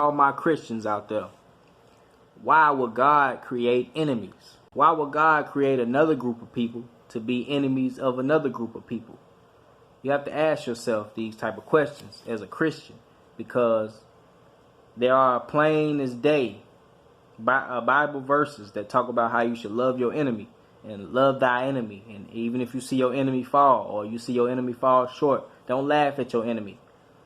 all my Christians out there, why would God create enemies? Why would God create another group of people to be enemies of another group of people? You have to ask yourself these type of questions as a Christian, because there are plain as day Bible verses that talk about how you should love your enemy and love thy enemy. And even if you see your enemy fall, or you see your enemy fall short, don't laugh at your enemy.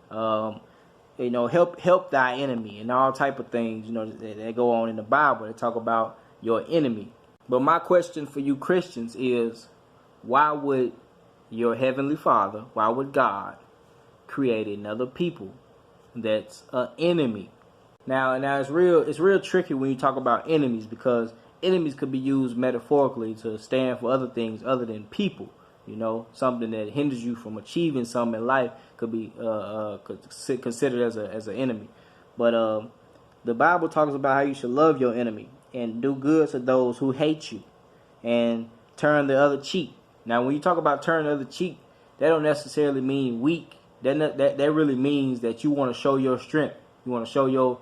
Help thy enemy, and all type of things, that go on in the Bible that talk about your enemy. But my question for you Christians is, why would your heavenly Father, why would God create another people that's an enemy? Now it's real tricky when you talk about enemies, because enemies could be used metaphorically to stand for other things other than people. Something that hinders you from achieving something in life could be considered as an enemy. But the Bible talks about how you should love your enemy and do good to those who hate you and turn the other cheek. Now, when you talk about turn the other cheek, that don't necessarily mean weak. That really means that you want to show your strength. You want to show your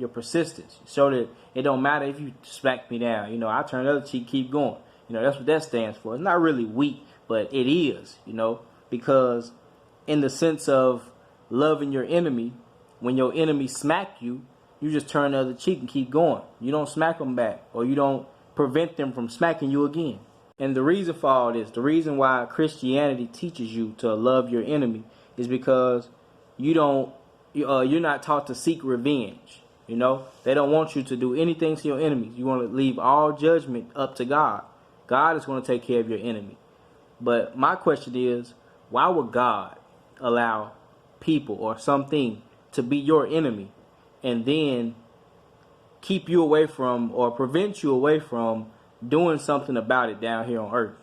persistence. Show that it don't matter if you smack me down. I turn the other cheek, keep going. That's what that stands for. It's not really weak, but it is, because in the sense of loving your enemy, when your enemy smack you, you just turn the other cheek and keep going. You don't smack them back, or you don't prevent them from smacking you again. And the reason for all this, the reason why Christianity teaches you to love your enemy, is because you're not taught to seek revenge. They don't want you to do anything to your enemies. You want to leave all judgment up to God. God is going to take care of your enemy. But my question is, why would God allow people or something to be your enemy and then keep you away from, or prevent you away from, doing something about it down here on earth?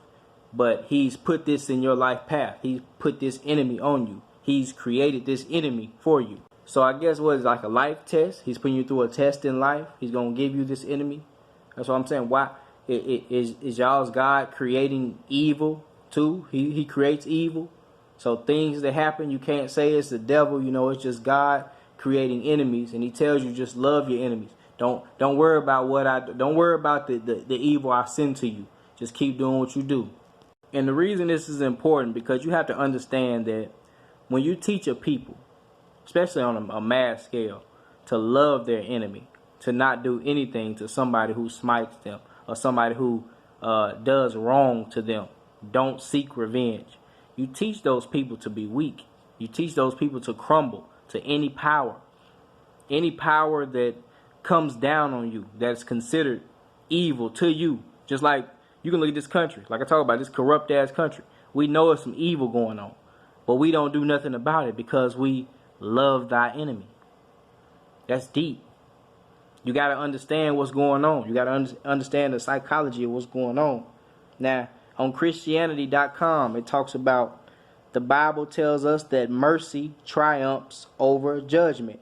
But he's put this in your life path. He's put this enemy on you. He's created this enemy for you. So I guess what is like a life test? He's putting you through a test in life. He's going to give you this enemy. That's what I'm saying. Why? Is y'all's God creating evil too? He creates evil. So things that happen, you can't say it's the devil. It's just God creating enemies, and he tells you just love your enemies. Don't worry about don't worry about the evil I send to you. Just keep doing what you do. And the reason this is important, because you have to understand that when you teach a people, especially on a mass scale, to love their enemy, to not do anything to somebody who smites them, or somebody who does wrong to them, don't seek revenge. You teach those people to be weak. You teach those people to crumble to any power that comes down on you, that's considered evil to you. Just like you can look at this country, like I talk about, this corrupt ass country. We know there's some evil going on, but we don't do nothing about it because we love thy enemy. That's deep. You got to understand what's going on. You got to understand the psychology of what's going on. Now, on Christianity.com, it talks about the Bible tells us that mercy triumphs over judgment.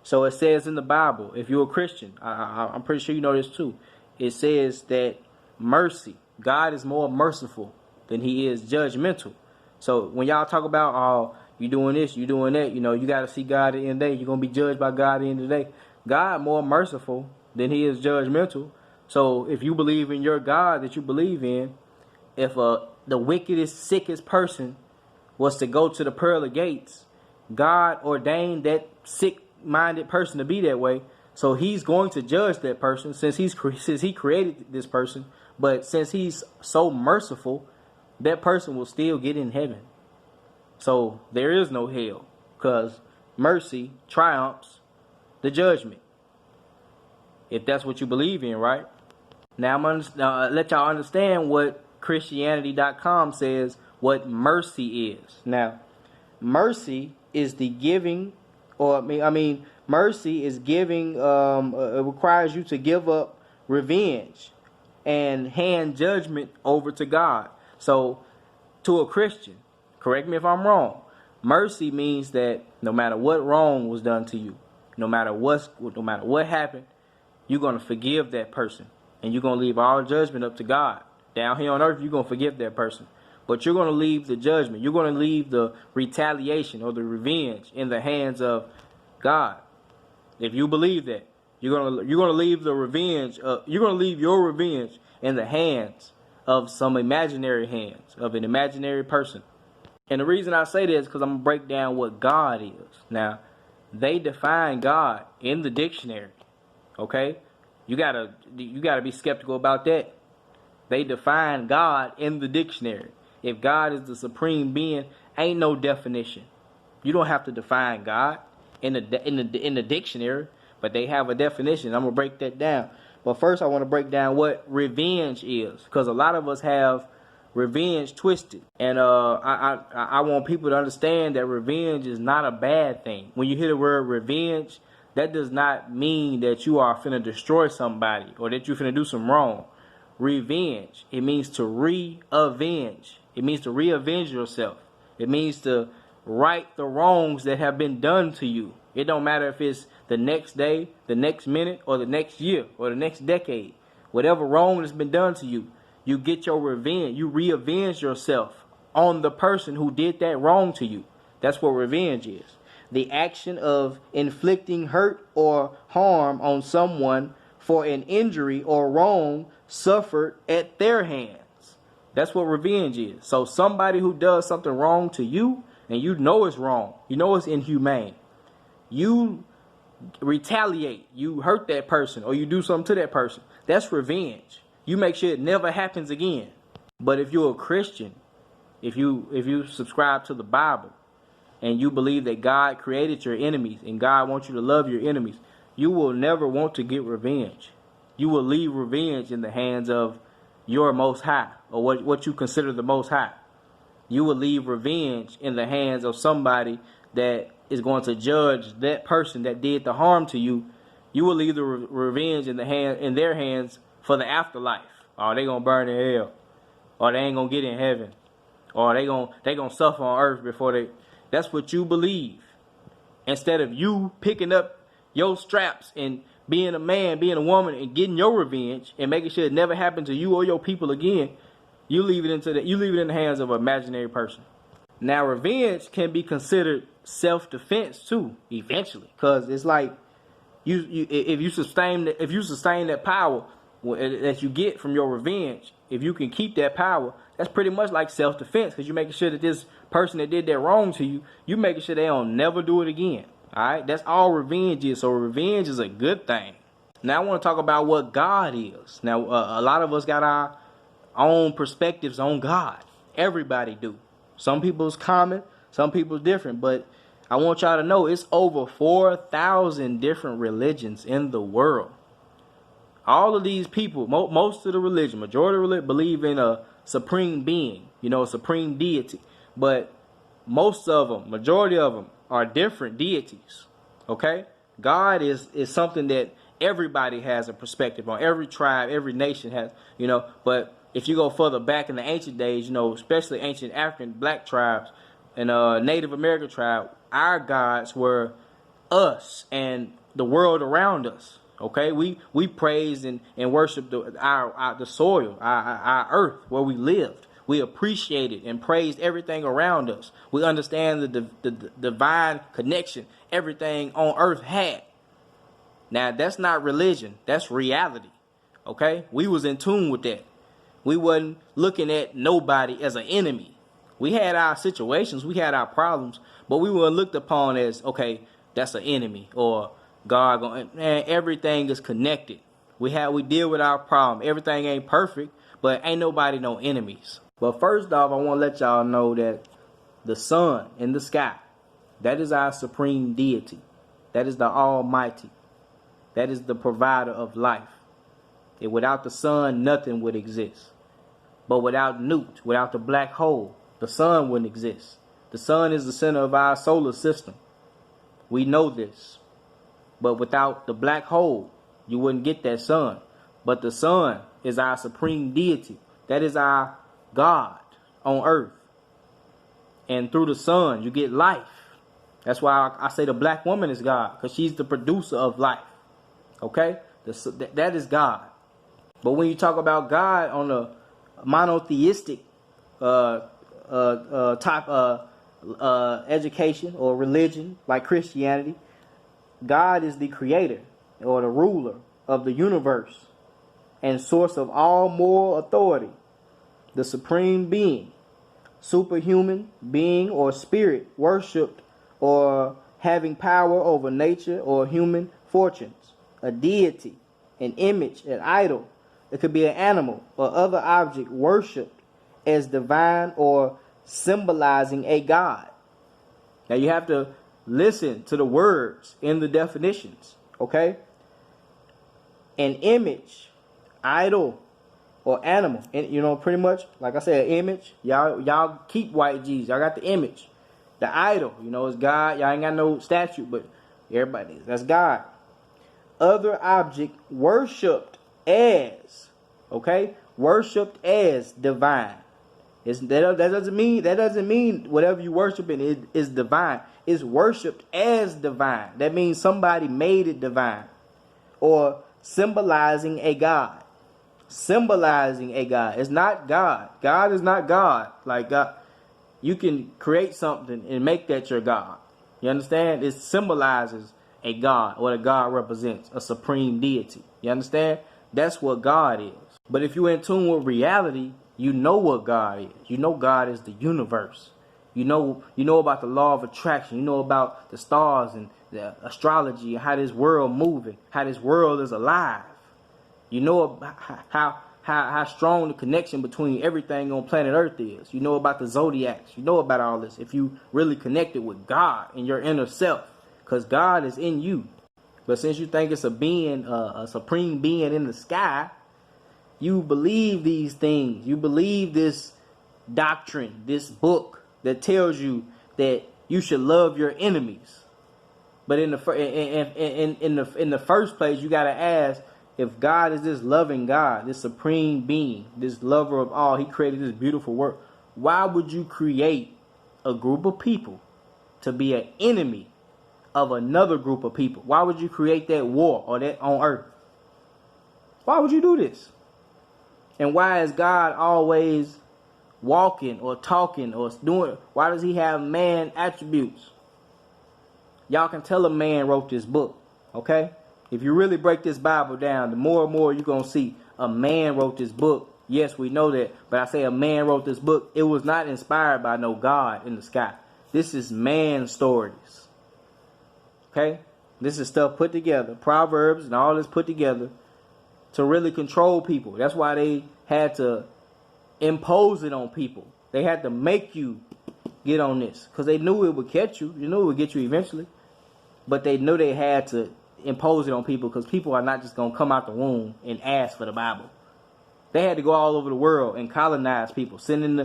So it says in the Bible, if you're a Christian, I'm pretty sure you know this too. It says that mercy, God is more merciful than he is judgmental. So when y'all talk about, oh, you doing this, you doing that, you got to see God at the end of the day. You're going to be judged by God at the end of the day. God more merciful than he is judgmental. So if you believe in your God that you believe in, if the wickedest, sickest person was to go to the pearly gates, God ordained that sick-minded person to be that way. So he's going to judge that person since he created this person. But since he's so merciful, that person will still get in heaven. So there is no hell, because mercy triumphs the judgment, if that's what you believe in, right? Now I'm gonna let y'all understand what Christianity.com says what mercy is. Now, mercy is the giving, or mercy is giving. It requires you to give up revenge and hand judgment over to God. So, to a Christian, correct me if I'm wrong, mercy means that no matter what wrong was done to you, no matter what happened, you're going to forgive that person. And you're going to leave all judgment up to God. Down here on earth, you're going to forgive that person. But you're going to leave the judgment. You're going to leave the retaliation or the revenge in the hands of God. If you believe that, you're gonna leave the revenge. You're gonna leave your revenge in the hands of some imaginary hands of an imaginary person. And the reason I say this is because I'm gonna break down what God is. Now, they define God in the dictionary. Okay, you gotta be skeptical about that. They define God in the dictionary. If God is the supreme being, ain't no definition. You don't have to define God in the dictionary, but they have a definition. I'm gonna break that down. But first, I want to break down what revenge is, because a lot of us have revenge twisted, and I want people to understand that revenge is not a bad thing. When you hear the word revenge, that does not mean that you are finna destroy somebody or that you finna do some wrong. Revenge, it means to re-avenge. It means to re-avenge yourself. It means to right the wrongs that have been done to you. It don't matter if it's the next day, the next minute, or the next year, or the next decade. Whatever wrong has been done to you, you get your revenge. You re-avenge yourself on the person who did that wrong to you. That's what revenge is. The action of inflicting hurt or harm on someone for an injury or wrong suffered at their hands. That's what revenge is. So somebody who does something wrong to you, and you know it's wrong, you know it's inhumane, you retaliate, you hurt that person, or you do something to that person. That's revenge. You make sure it never happens again. But if you're a Christian, if you subscribe to the Bible, and you believe that God created your enemies and God wants you to love your enemies, you will never want to get revenge. You will leave revenge in the hands of your Most High, or what you consider the Most High. You will leave revenge in the hands of somebody that is going to judge that person that did the harm to you. You will leave the revenge in their hands for the afterlife. Or they gonna burn in hell, or they ain't gonna get in heaven, or they gonna suffer on earth before they. That's what you believe. Instead of you picking up your straps and being a man, being a woman, and getting your revenge and making sure it never happens to you or your people again, you leave it in the hands of an imaginary person. Now, revenge can be considered self-defense too, eventually, because it's like if you sustain that power that you get from your revenge, if you can keep that power, that's pretty much like self-defense, because you're making sure that this person that did that wrong to you, you making sure they don't never do it again. All right, that's all revenge is. So revenge is a good thing. Now I want to talk about what God is. Now a lot of us got our own perspectives on God. Everybody do. Some people's common, some people's different. But I want y'all to know it's over 4,000 different religions in the world. All of these people, most of the religion, majority of religion, believe in a supreme being, a supreme deity. But most of them, majority of them, are different deities. Okay? God is something that everybody has a perspective on. Every tribe, every nation has, But if you go further back in the ancient days, especially ancient African black tribes and Native American tribe, our gods were us and the world around us. Okay, we praised and worshiped the soil, our earth where we lived. We appreciated and praised everything around us. We understand the divine connection everything on earth had. Now that's not religion, that's reality. Okay, we was in tune with that. We wasn't looking at nobody as an enemy. We had our situations, we had our problems, but we weren't looked upon as, okay, that's an enemy, or God going, man, everything is connected. We deal with our problem. Everything ain't perfect, but ain't nobody no enemies. But first off, I want to let y'all know that the sun in the sky, that is our supreme deity. That is the Almighty. That is the provider of life. And without the sun, nothing would exist. But without Newt, without the black hole, the sun wouldn't exist. The sun is the center of our solar system. We know this. But without the black hole, you wouldn't get that sun. But the sun is our supreme deity. That is our God on earth. And through the sun, you get life. That's why I say the black woman is God, because she's the producer of life. Okay? That is God. But when you talk about God on a monotheistic type education or religion like Christianity, God is the creator or the ruler of the universe and source of all moral authority, the supreme being, superhuman being or spirit worshipped or having power over nature or human fortunes, a deity, an image, an idol. It could be an animal or other object worshipped as divine or symbolizing a god. Now you have to listen to the words in the definitions, okay? An image, idol, or animal. And, you know, pretty much, like I said, image. Y'all keep white G's. Y'all got the image. The idol, you know, is God. Y'all ain't got no statue, but everybody is. That's God. Other object worshipped as, okay? Worshipped as divine. That doesn't mean whatever you worshiping is divine. It's worshipped as divine. That means somebody made it divine. Or symbolizing a god. Symbolizing a god. It's not God. God is not God. Like God, you can create something and make that your God. You understand? It symbolizes a God, what a God represents, a supreme deity. You understand? That's what God is. But if you're in tune with reality, you know what God is. You know God is the universe. You know about the law of attraction. You know about the stars and the astrology and how this world moving, how this world is alive. You know how strong the connection between everything on planet Earth is. You know about the zodiacs. You know about all this. If you really connected with God in your inner self, because God is in you. But since you think it's a being, a supreme being in the sky, you believe these things. You believe this doctrine, this book that tells you that you should love your enemies. But in the first place, you got to ask, if God is this loving God, this supreme being, this lover of all, he created this beautiful work, why would you create a group of people to be an enemy of another group of people? Why would you create that war or that on earth? Why would you do this? And why is God always walking or talking or doing? Why does he have man attributes? Y'all can tell a man wrote this book, okay? If you really break this Bible down, the more and more you're going to see a man wrote this book. Yes, we know that. But I say a man wrote this book. It was not inspired by no God in the sky. This is man stories. Okay? This is stuff put together. Proverbs and all this put together to really control people. That's why they had to impose it on people. They had to make you get on this. Because they knew it would catch you. You knew it would get you eventually. But they knew they had to impose it on people, because people are not just going to come out the womb and ask for the Bible. They had to go all over the world and colonize people, send in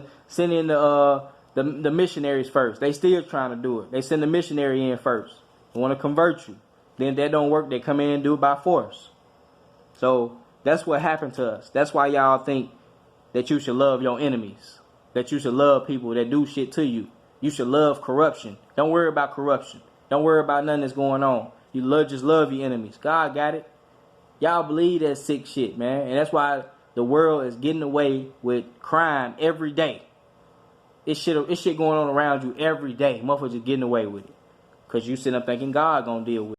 the missionaries first. They still trying to do it. They send the missionary in first. They want to convert you. Then that don't work. They come in and do it by force. So that's what happened to us. That's why y'all think that you should love your enemies, that you should love people that do shit to you. You should love corruption. Don't worry about corruption. Don't worry about nothing that's going on. You just love your enemies. God got it. Y'all believe that sick shit, man. And that's why the world is getting away with crime every day. It's shit going on around you every day. Motherfuckers just getting away with it. Because you sitting up thinking God gonna deal with it.